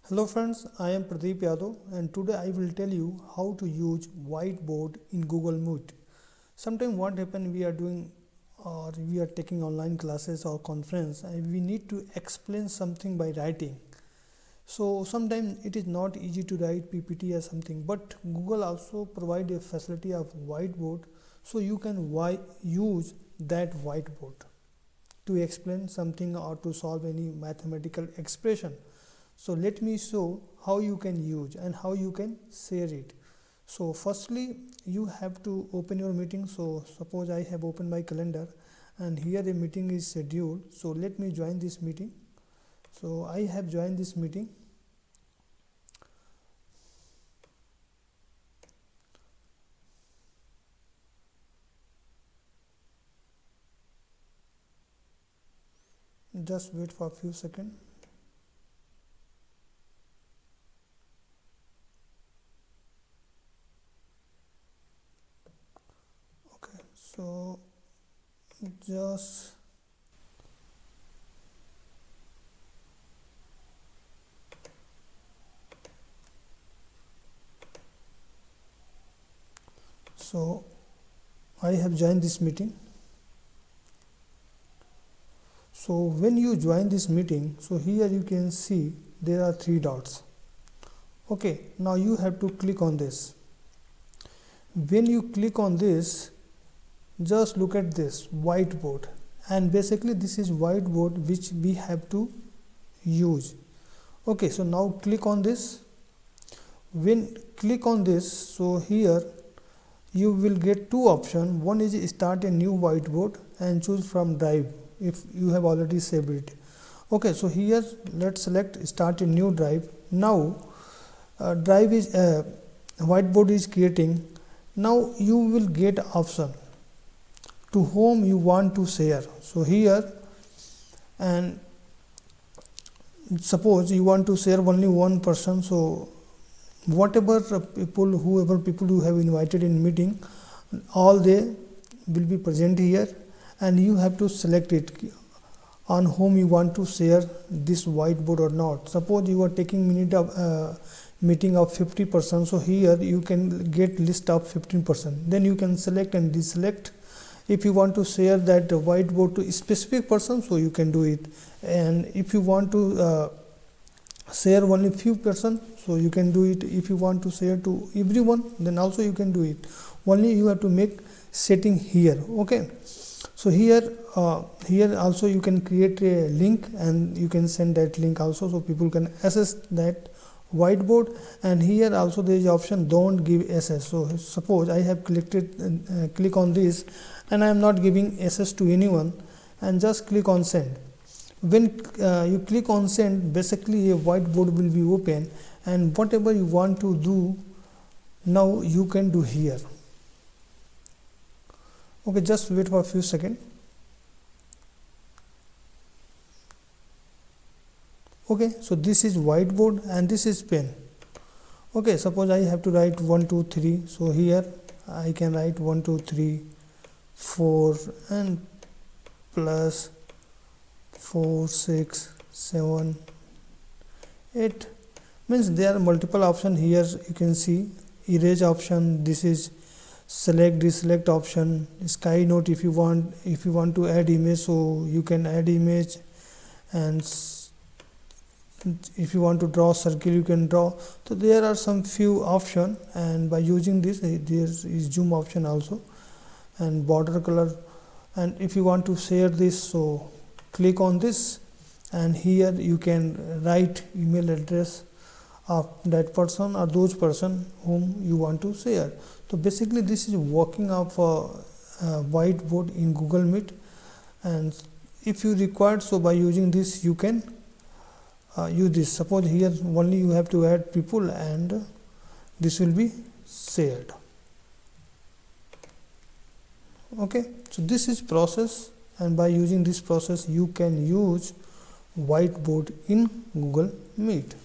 Hello friends, I am Pradeep Yadav and today I will tell you how to use whiteboard in Google Meet. Sometimes what happens we are doing or we are taking online classes or conference and we need to explain something by writing. So sometimes it is not easy to write PPT or something, but Google also provide a facility of whiteboard, so you can use that whiteboard to explain something or to solve any mathematical expression. So let me show how you can use and how you can share it. So firstly you have to open your meeting. So suppose I have opened my calendar and here a meeting is scheduled. So let me join this meeting. So I have joined this meeting. Just wait for a few seconds. Okay, so just so I have joined this meeting. So when you join this meeting, so here you can see there are three dots. Okay, now you have to click on this. When you click on this, just look at this whiteboard, and basically this is whiteboard which we have to use. Okay, so now click on this. When click on this, so here you will get two options. One is start a new whiteboard and choose from drive if you have already saved it. Okay, so here let's select start a new drive. Now drive is whiteboard is creating. Now you will get option to whom you want to share. So here, and suppose you want to share only one person, so whatever whoever people you have invited in meeting, all they will be present here, and you have to select it on whom you want to share this whiteboard or not. Suppose you are taking meeting of 50%, so here you can get list of 15%. Then you can select and deselect. If you want to share that whiteboard to a specific person, so you can do it, and if you want to share only few person, so you can do it. If you want to share to everyone, then also you can do it. Only you have to make setting here. Okay, so here also you can create a link and you can send that link also, so people can access that whiteboard. And here also there is option don't give access. So suppose I have click on this and I am not giving access to anyone, and just click on send. When you click on send, basically a whiteboard will be open, and whatever you want to do now you can do here. Okay, just wait for a few seconds. Okay, so this is whiteboard and this is pen. Okay, suppose I have to write 1 2 3, so here I can write 1 2 3 4 and plus 4 6 7 8, means there are multiple options here. You can see erase option, this is select deselect option, sky note. If you want to add image, so you can add image, and if you want to draw circle you can draw. So there are some few options, and by using this there is zoom option also, and border color. And if you want to share this, so click on this, and here you can write email address of that person or those person whom you want to share. So basically this is working of a whiteboard in Google Meet, and if you require, so by using this you can use this. Suppose here only you have to add people and this will be shared. Okay, so this is process, and by using this process you can use whiteboard in Google Meet.